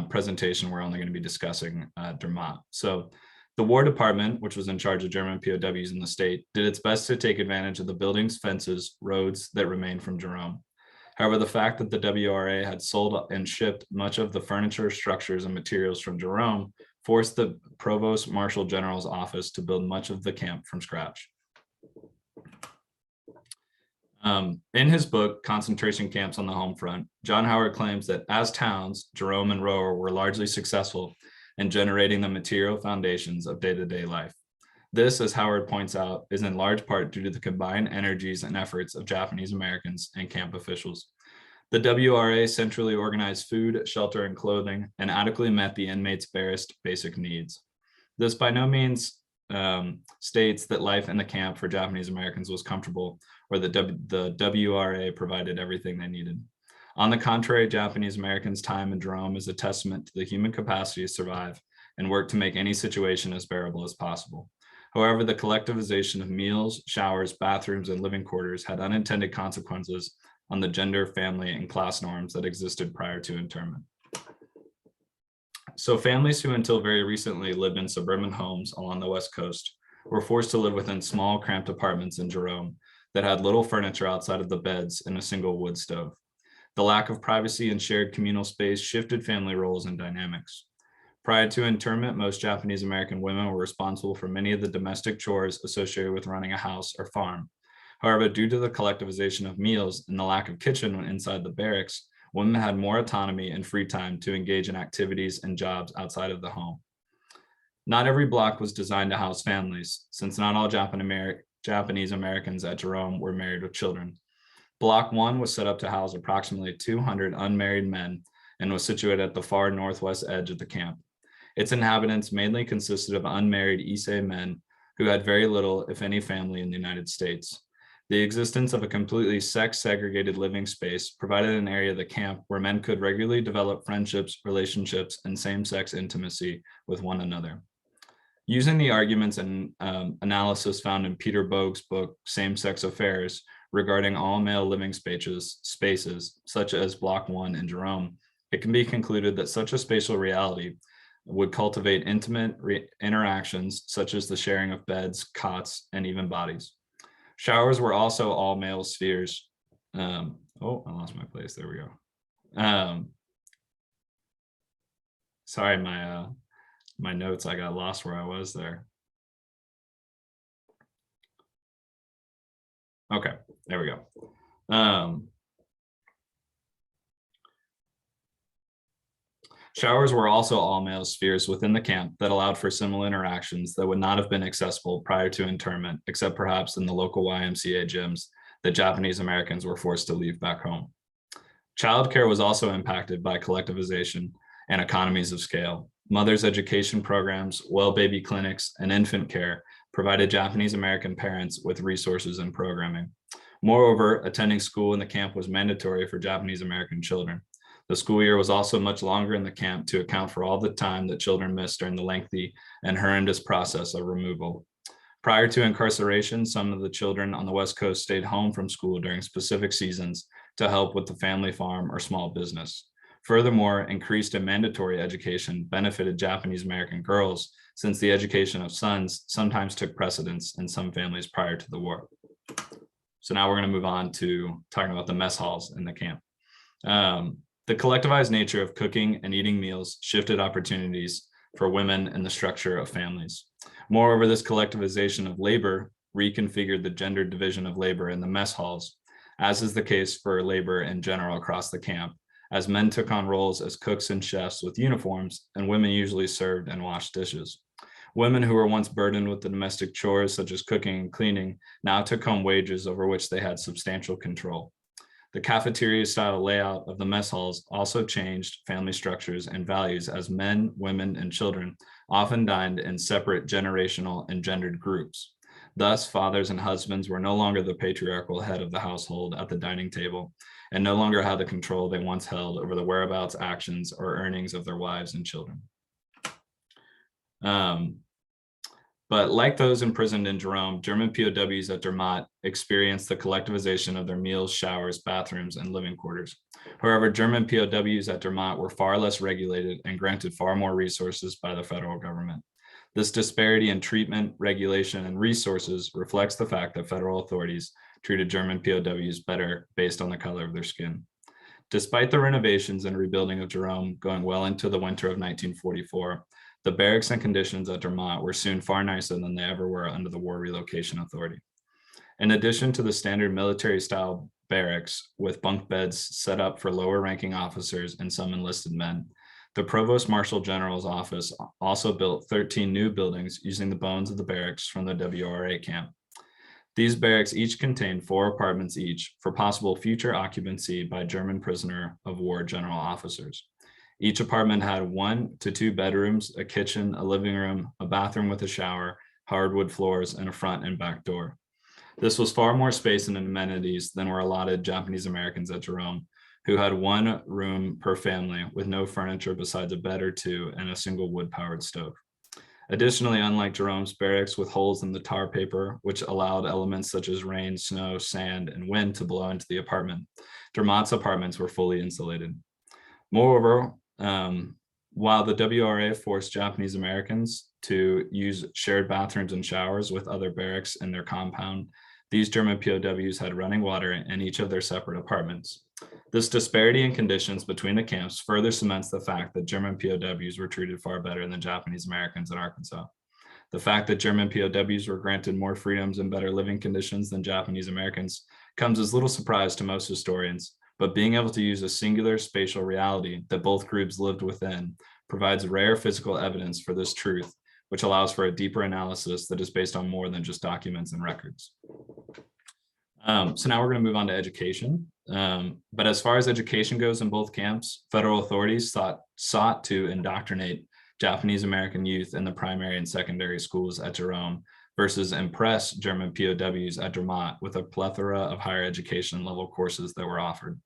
presentation, we're only going to be discussing Dermott. So the War Department, which was in charge of German POWs in the state, did its best to take advantage of the buildings, fences, roads that remained from Jerome. However, the fact that the WRA had sold and shipped much of the furniture, structures, and materials from Jerome forced the Provost Marshal General's office to build much of the camp from scratch. In his book, Concentration Camps on the Home Front, John Howard claims that as towns, Jerome and Rower were largely successful in generating the material foundations of day-to-day life. This, as Howard points out, is in large part due to the combined energies and efforts of Japanese Americans and camp officials. The WRA centrally organized food, shelter, and clothing and adequately met the inmates' barest basic needs. This by no means states that life in the camp for Japanese Americans was comfortable or that the WRA provided everything they needed. On the contrary, Japanese Americans' time in Jerome is a testament to the human capacity to survive and work to make any situation as bearable as possible. However, the collectivization of meals, showers, bathrooms, and living quarters had unintended consequences on the gender, family, and class norms that existed prior to internment. So families who until very recently lived in suburban homes along the West Coast were forced to live within small, cramped apartments in Jerome that had little furniture outside of the beds and a single wood stove. The lack of privacy and shared communal space shifted family roles and dynamics. Prior to internment, most Japanese American women were responsible for many of the domestic chores associated with running a house or farm. However, due to the collectivization of meals and the lack of kitchen inside the barracks, women had more autonomy and free time to engage in activities and jobs outside of the home. Not every block was designed to house families, since not all Japanese Americans at Jerome were married with children. Block 1 was set up to house approximately 200 unmarried men and was situated at the far northwest edge of the camp. Its inhabitants mainly consisted of unmarried Issei men who had very little, if any, family in the United States. The existence of a completely sex-segregated living space provided an area of the camp where men could regularly develop friendships, relationships, and same-sex intimacy with one another. Using the arguments and analysis found in Peter Bogue's book, Same-Sex Affairs, regarding all male living spaces, such as Block 1 in Jerome, it can be concluded that such a spatial reality would cultivate intimate interactions, such as the sharing of beds, cots, and even bodies. Showers were also all male spheres. Oh, I lost my place. There we go. Sorry, my notes, I got lost where I was there. Okay, there we go. Showers were also all male spheres within the camp that allowed for similar interactions that would not have been accessible prior to internment, except perhaps in the local YMCA gyms that Japanese Americans were forced to leave back home. Childcare was also impacted by collectivization and economies of scale. Mothers' education programs, well baby clinics, and infant care provided Japanese American parents with resources and programming. Moreover, attending school in the camp was mandatory for Japanese American children. The school year was also much longer in the camp to account for all the time that children missed during the lengthy and horrendous process of removal. Prior to incarceration, some of the children on the West Coast stayed home from school during specific seasons to help with the family farm or small business. Furthermore, increased and mandatory education benefited Japanese American girls, since the education of sons sometimes took precedence in some families prior to the war. So now we're going to move on to talking about the mess halls in the camp. The collectivized nature of cooking and eating meals shifted opportunities for women in the structure of families. Moreover, this collectivization of labor reconfigured the gender division of labor in the mess halls, as is the case for labor in general across the camp, as men took on roles as cooks and chefs with uniforms, and women usually served and washed dishes. Women who were once burdened with the domestic chores, such as cooking and cleaning, now took home wages over which they had substantial control. The cafeteria-style layout of the mess halls also changed family structures and values, as men, women, and children often dined in separate generational and gendered groups. Thus, fathers and husbands were no longer the patriarchal head of the household at the dining table, and no longer had the control they once held over the whereabouts, actions, or earnings of their wives and children. But like those imprisoned in Jerome, German POWs at Dermott experienced the collectivization of their meals, showers, bathrooms, and living quarters. However, German POWs at Dermott were far less regulated and granted far more resources by the federal government. This disparity in treatment, regulation, and resources reflects the fact that federal authorities treated German POWs better based on the color of their skin. Despite the renovations and rebuilding of Jerome going well into the winter of 1944, the barracks and conditions at Dermott were soon far nicer than they ever were under the War Relocation Authority. In addition to the standard military-style barracks with bunk beds set up for lower-ranking officers and some enlisted men, The Provost Marshal General's office also built 13 new buildings using the bones of the barracks from the WRA camp. These barracks each contained 4 apartments each for possible future occupancy by German prisoner of war general officers. Each apartment had 1 to 2 bedrooms, a kitchen, a living room, a bathroom with a shower, hardwood floors, and a front and back door. This was far more space and amenities than were allotted Japanese Americans at Jerome, who had 1 room per family with no furniture besides a bed or 2 and a single wood-powered stove. Additionally, unlike Jerome's barracks with holes in the tar paper, which allowed elements such as rain, snow, sand, and wind to blow into the apartment, Dermott's apartments were fully insulated. Moreover, while the WRA forced Japanese Americans to use shared bathrooms and showers with other barracks in their compound, these German POWs had running water in each of their separate apartments. This disparity in conditions between the camps further cements the fact that German POWs were treated far better than Japanese Americans in Arkansas. The fact that German POWs were granted more freedoms and better living conditions than Japanese Americans comes as little surprise to most historians, but being able to use a singular spatial reality that both groups lived within provides rare physical evidence for this truth, which allows for a deeper analysis that is based on more than just documents and records. So now we're going to move on to education. But as far as education goes in both camps, federal authorities sought to indoctrinate Japanese American youth in the primary and secondary schools at Jerome versus impress German POWs at Dermott with a plethora of higher education level courses that were offered.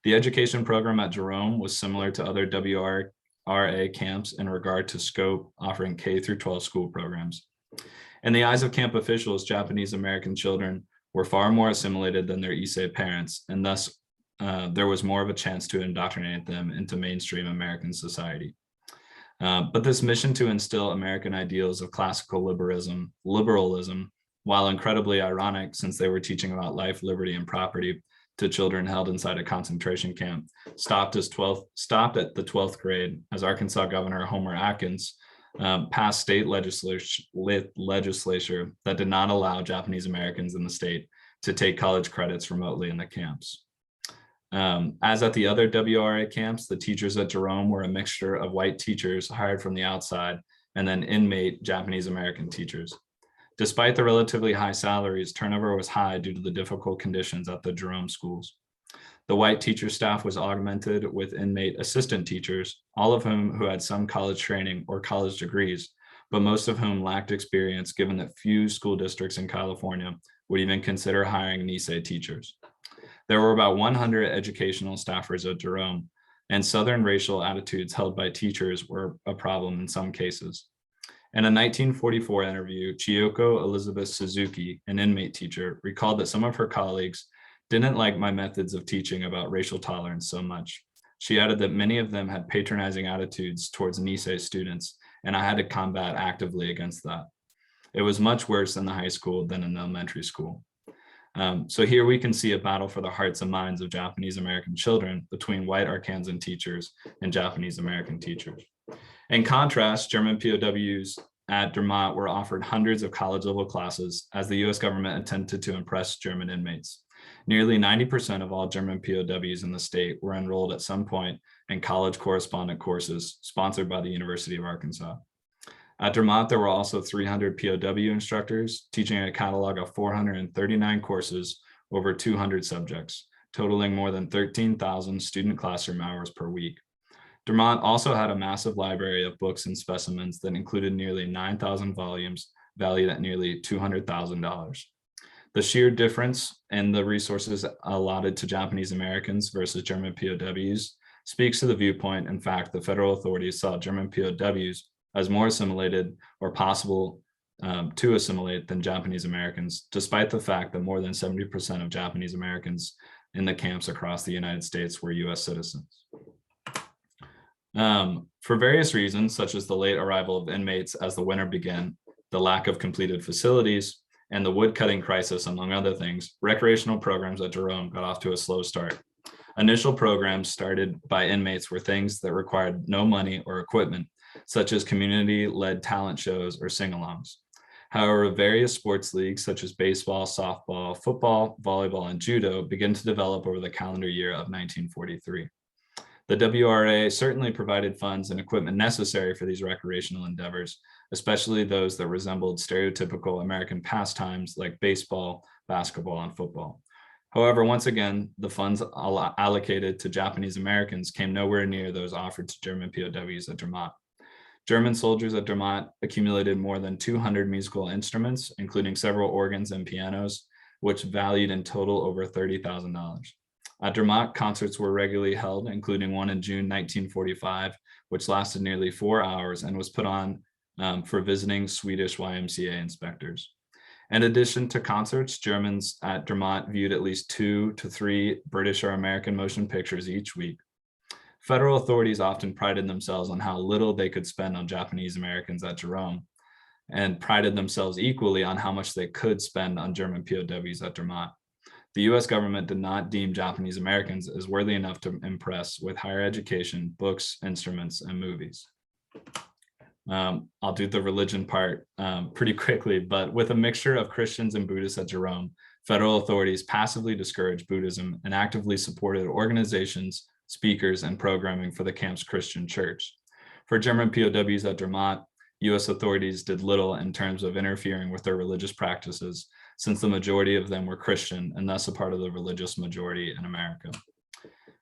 The education program at Jerome was similar to other WRA camps in regard to scope, offering K through 12 school programs. In the eyes of camp officials, Japanese American children were far more assimilated than their Issei parents, and thus there was more of a chance to indoctrinate them into mainstream American society. But this mission to instill American ideals of classical liberalism, while incredibly ironic since they were teaching about life, liberty, and property to children held inside a concentration camp, stopped at the 12th grade as Arkansas Governor Homer Atkins passed state legislature that did not allow Japanese Americans in the state to take college credits remotely in the camps. As at the other WRA camps, the teachers at Jerome were a mixture of white teachers hired from the outside and then inmate Japanese American teachers. Despite the relatively high salaries, turnover was high due to the difficult conditions at the Jerome schools. The white teacher staff was augmented with inmate assistant teachers, all of whom who had some college training or college degrees, but most of whom lacked experience given that few school districts in California would even consider hiring Nisei teachers. There were about 100 educational staffers at Jerome, and Southern racial attitudes held by teachers were a problem in some cases. In a 1944 interview, Chiyoko Elizabeth Suzuki, an inmate teacher, recalled that some of her colleagues didn't like my methods of teaching about racial tolerance so much. She added that many of them had patronizing attitudes towards Nisei students, and I had to combat actively against that. It was much worse in the high school than in the elementary school. So here we can see a battle for the hearts and minds of Japanese American children between white Arkansan teachers and Japanese American teachers. In contrast, German POWs at Dermott were offered hundreds of college-level classes as the US government attempted to impress German inmates. Nearly 90% of all German POWs in the state were enrolled at some point in college correspondent courses sponsored by the University of Arkansas. At Dermott, there were also 300 POW instructors teaching a catalog of 439 courses over 200 subjects, totaling more than 13,000 student classroom hours per week. Dermott also had a massive library of books and specimens that included nearly 9,000 volumes valued at nearly $200,000. The sheer difference in the resources allotted to Japanese Americans versus German POWs speaks to the viewpoint. In fact, the federal authorities saw German POWs as more assimilated or possible to assimilate than Japanese Americans, despite the fact that more than 70% of Japanese Americans in the camps across the United States were US citizens. For various reasons, such as the late arrival of inmates as the winter began, the lack of completed facilities, and the woodcutting crisis, among other things, recreational programs at Jerome got off to a slow start. Initial programs started by inmates were things that required no money or equipment, such as community-led talent shows or sing-alongs. However, various sports leagues such as baseball, softball, football, volleyball, and judo began to develop over the calendar year of 1943. The WRA certainly provided funds and equipment necessary for these recreational endeavors, especially those that resembled stereotypical American pastimes like baseball, basketball, and football. However, once again, the funds allocated to Japanese Americans came nowhere near those offered to German POWs at Dermott. German soldiers at Dermott accumulated more than 200 musical instruments, including several organs and pianos, which valued in total over $30,000. At Dermott, concerts were regularly held, including one in June 1945, which lasted nearly 4 hours and was put on for visiting Swedish YMCA inspectors. In addition to concerts, Germans at Dermott viewed at least 2 to 3 British or American motion pictures each week. Federal authorities often prided themselves on how little they could spend on Japanese Americans at Jerome, and prided themselves equally on how much they could spend on German POWs at Dermott. The US government did not deem Japanese Americans as worthy enough to impress with higher education, books, instruments, and movies. I'll do the religion part pretty quickly, but with a mixture of Christians and Buddhists at Jerome, federal authorities passively discouraged Buddhism and actively supported organizations, speakers, and programming for the camp's Christian church. For German POWs at Dermott, US authorities did little in terms of interfering with their religious practices, since the majority of them were Christian and thus a part of the religious majority in America.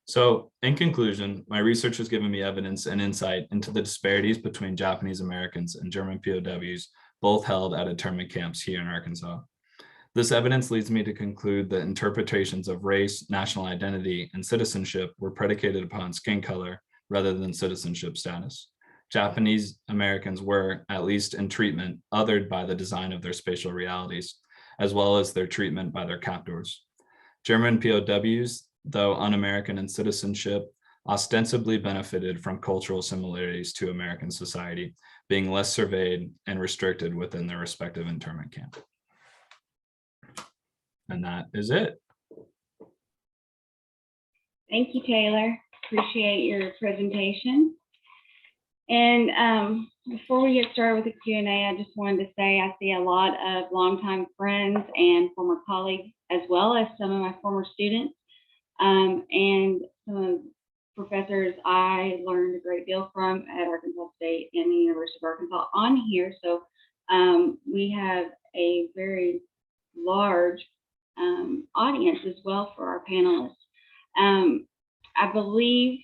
So in conclusion, my research has given me evidence and insight into the disparities between Japanese Americans and German POWs, both held at internment camps here in Arkansas. This evidence leads me to conclude that interpretations of race, national identity, and citizenship were predicated upon skin color rather than citizenship status. Japanese Americans were, at least in treatment, othered by the design of their spatial realities, as well as their treatment by their captors. German POWs, though un-American in citizenship, ostensibly benefited from cultural similarities to American society, being less surveyed and restricted within their respective internment camp. And that is it. Thank you, Taylor. Appreciate your presentation. And before we get started with the Q&A, I just wanted to say I see a lot of longtime friends and former colleagues, as well as some of my former students and some of the professors I learned a great deal from at Arkansas State and the University of Arkansas on here. So we have a very large audience as well for our panelists. I believe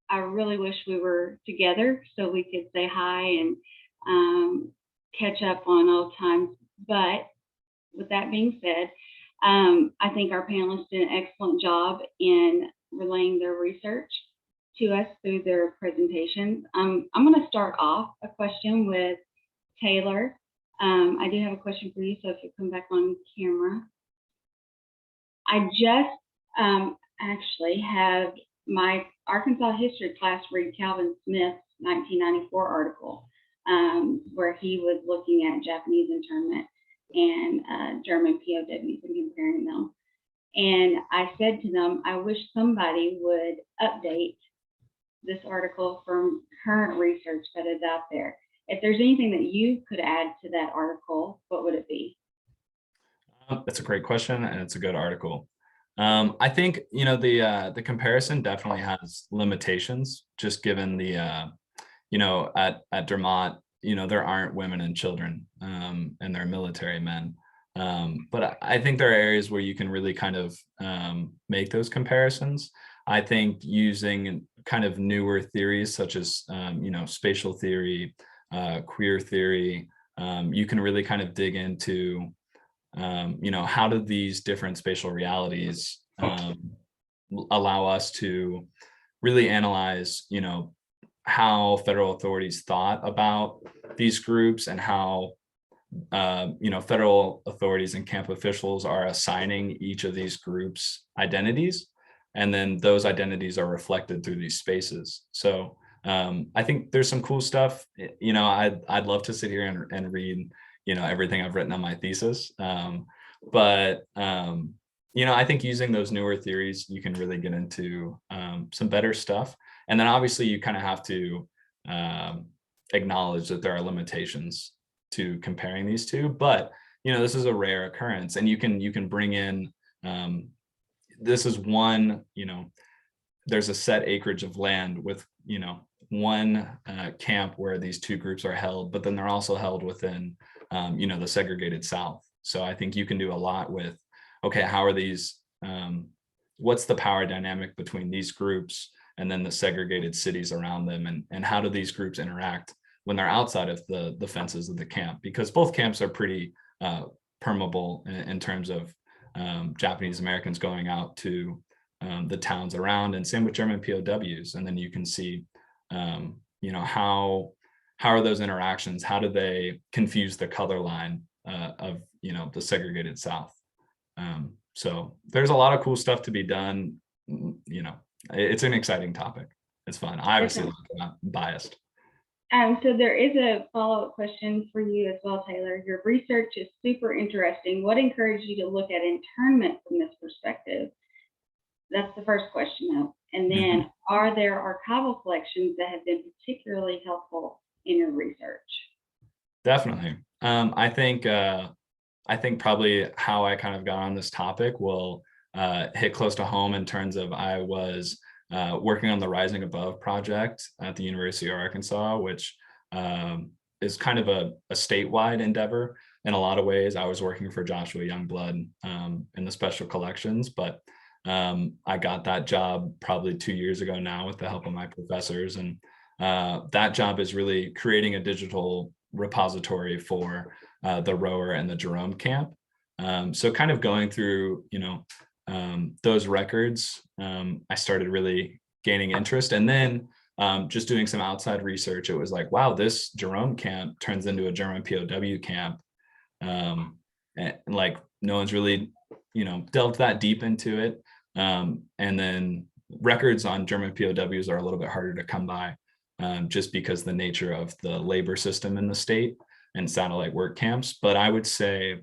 I really wish we were together so we could say hi and catch up on old times. But with that being said, I think our panelists did an excellent job in relaying their research to us through their presentations. I'm going to start off a question with Taylor. I do have a question for you, so if you come back on camera. I just actually have my Arkansas history class read Calvin Smith's 1994 article, where he was looking at Japanese internment and German POWs and comparing them. And I said to them, I wish somebody would update this article from current research that is out there. If there's anything that you could add to that article, what would it be? That's a great question, and it's a good article. I think, you know, the comparison definitely has limitations, just given the, you know, at Dermott, you know, there aren't women and children, and they're military men. But I think there are areas where you can really kind of make those comparisons. I think using kind of newer theories such as, you know, spatial theory, queer theory, you can really kind of dig into, you know, how do these different spatial realities allow us to really analyze, you know, how federal authorities thought about these groups and how, you know, federal authorities and camp officials are assigning each of these groups identities, and then those identities are reflected through these spaces. So I think there's some cool stuff. You know, I'd love to sit here and read, you know, everything I've written on my thesis. But you know, I think using those newer theories, you can really get into some better stuff. And then obviously you kind of have to acknowledge that there are limitations to comparing these two. But, you know, this is a rare occurrence, and you can bring in, this is one, you know, there's a set acreage of land with, you know, one camp where these two groups are held, but then they're also held within, you know, the segregated South. So I think you can do a lot with, okay, how are these, what's the power dynamic between these groups and then the segregated cities around them, and how do these groups interact when they're outside of the fences of the camp? Because both camps are pretty permeable in terms of Japanese Americans going out to the towns around, and same with German POWs. And then you can see, you know, how are those interactions? How do they confuse the color line of, you know, the segregated South? So there's a lot of cool stuff to be done. You know, it's an exciting topic. It's fun. I obviously like it, I'm biased. So there is a follow-up question for you as well, Taylor. Your research is super interesting. What encouraged you to look at internment from this perspective? That's the first question, though. And then, are there archival collections that have been particularly helpful in your research? Definitely. I think probably how I kind of got on this topic will hit close to home in terms of I was working on the Rising Above project at the University of Arkansas, which is kind of a statewide endeavor in a lot of ways. I was working for Joshua Youngblood in the special collections, but I got that job probably 2 years ago now with the help of my professors. And that job is really creating a digital repository for the Rower and the Jerome camp. So kind of going through, you know, those records, I started really gaining interest. And then just doing some outside research, it was like, wow, this Jerome camp turns into a German POW camp. And like no one's really, you know, delved that deep into it. And then records on German POWs are a little bit harder to come by, just because the nature of the labor system in the state and satellite work camps. But I would say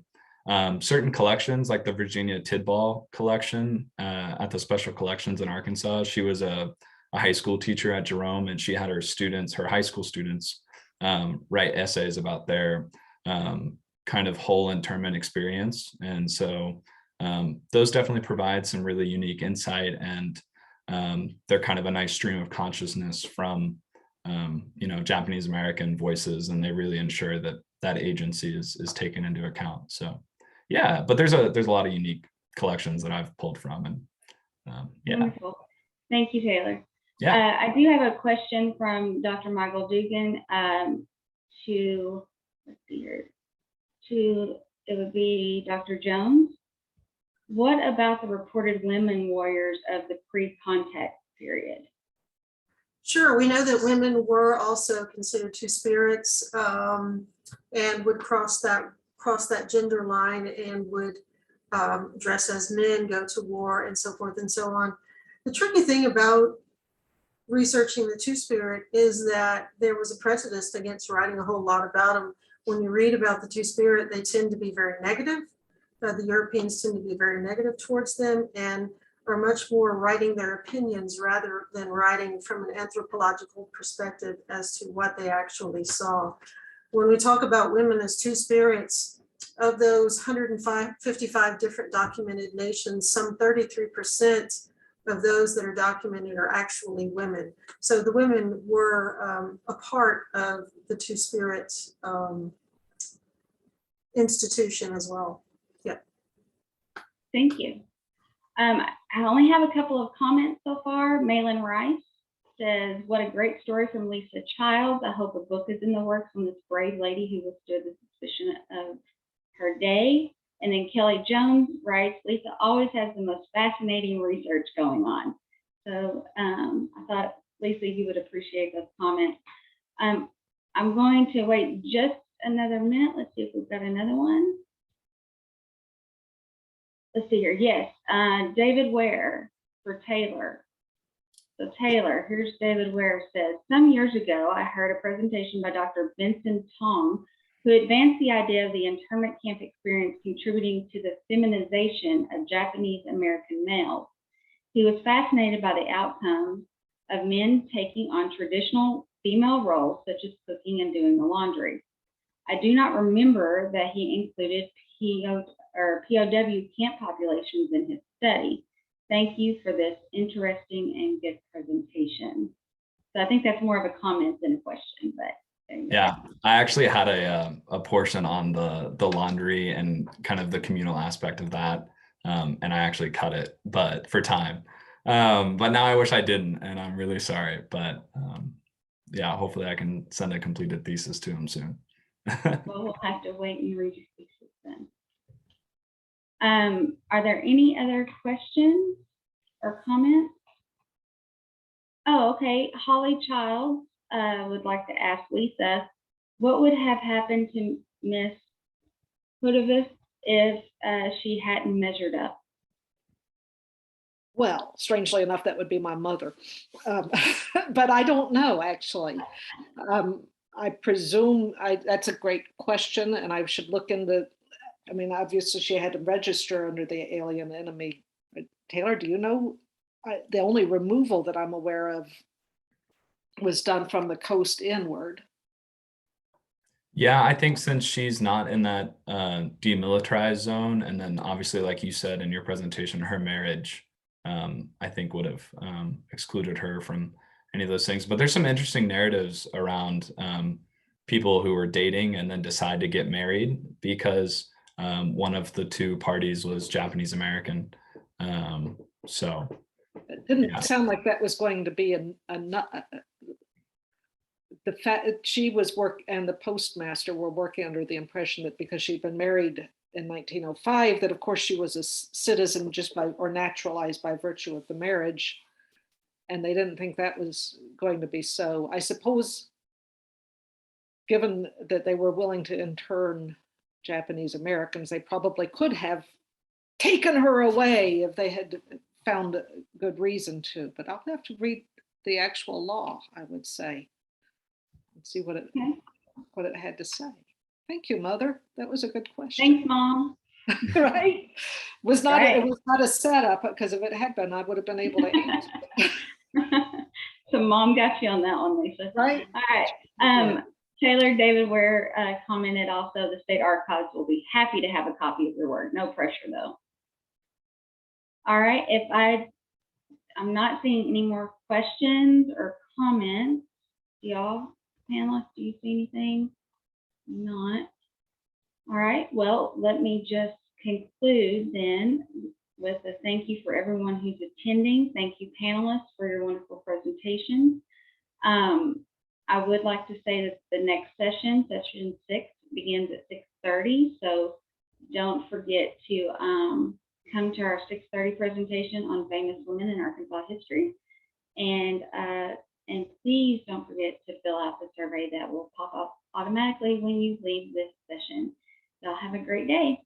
certain collections like the Virginia Tidball collection at the Special Collections in Arkansas, she was a high school teacher at Jerome, and she had her students, her high school students, write essays about their kind of whole internment experience. And so those definitely provide some really unique insight, and they're kind of a nice stream of consciousness from you know, Japanese American voices, and they really ensure that that agency is taken into account. So yeah, but there's a lot of unique collections that I've pulled from, and yeah. Wonderful. Thank you, Taylor. Yeah. I do have a question from Dr. Michael Dugan to, let's see here, it would be Dr. Jones. What about the reported women warriors of the pre-contact period? Sure, we know that women were also considered two spirits and would cross that gender line and would dress as men, go to war, and so forth and so on. The tricky thing about researching the two-spirit is that there was a prejudice against writing a whole lot about them. When you read about the two-spirit, they tend to be very negative. The Europeans tend to be very negative towards them and are much more writing their opinions rather than writing from an anthropological perspective as to what they actually saw. When we talk about women as two spirits, of those 155 different documented nations, some 33% of those that are documented are actually women. So the women were a part of the two spirits institution as well. Yep. Thank you. I only have a couple of comments so far. Malin Rice says, what a great story from Lisa Childs. I hope a book is in the works on this brave lady who withstood the suspicion of her day. And then Kelly Jones writes, Lisa always has the most fascinating research going on. So I thought, Lisa, you would appreciate those comments. I'm going to wait just another minute. Let's see if we've got another one. Let's see here. Yes, David Ware for Taylor. So Taylor, here's David Ware says, some years ago, I heard a presentation by Dr. Benson Tong, who advanced the idea of the internment camp experience contributing to the feminization of Japanese American males. He was fascinated by the outcomes of men taking on traditional female roles, such as cooking and doing the laundry. I do not remember that he included POW camp populations in his study. Thank you for this interesting and good presentation. So I think that's more of a comment than a question, but there you go. Yeah, I actually had a portion on the laundry and kind of the communal aspect of that. And I actually cut it, but for time. But now I wish I didn't, and I'm really sorry. But yeah, hopefully I can send a completed thesis to him soon. Well, we'll have to wait and read your thesis then. Are there any other questions or comments? Oh, okay. Holly Childs would like to ask Lisa, what would have happened to Miss Hotovec if she hadn't measured up? Well, strangely enough, that would be my mother. But I don't know, actually. I presume that's a great question, and I should look into, I mean, obviously she had to register under the alien enemy. Taylor, do you know? The only removal that I'm aware of was done from the coast inward. Yeah, I think since she's not in that demilitarized zone, and then obviously, like you said in your presentation, her marriage, I think would have excluded her from any of those things. But there's some interesting narratives around people who were dating and then decide to get married because one of the two parties was Japanese American. So it didn't yeah. sound like that was going to be the fact that she was and the postmaster were working under the impression that because she'd been married in 1905, that of course she was a citizen just by, or naturalized by virtue of the marriage. And they didn't think that was going to be so. I suppose, given that they were willing to intern Japanese Americans, they probably could have taken her away if they had found a good reason to, but I'll have to read the actual law, I would say, and see what it had to say. Thank you, Mother. That was a good question. Thanks, Mom. Right? It was not a setup, because if it had been, I would have been able to answer. So Mom got you on that one, Lisa. Right? All right. Taylor David Ware commented also, the state archives will be happy to have a copy of your work. No pressure though. All right, I'm not seeing any more questions or comments. Y'all, panelists, do you see anything? Not. All right, well, let me just conclude then with a thank you for everyone who's attending. Thank you, panelists, for your wonderful presentations. I would like to say that the next session, session 6, begins at 6:30. So don't forget to come to our 6:30 presentation on famous women in Arkansas history. And please don't forget to fill out the survey that will pop up automatically when you leave this session. So have a great day.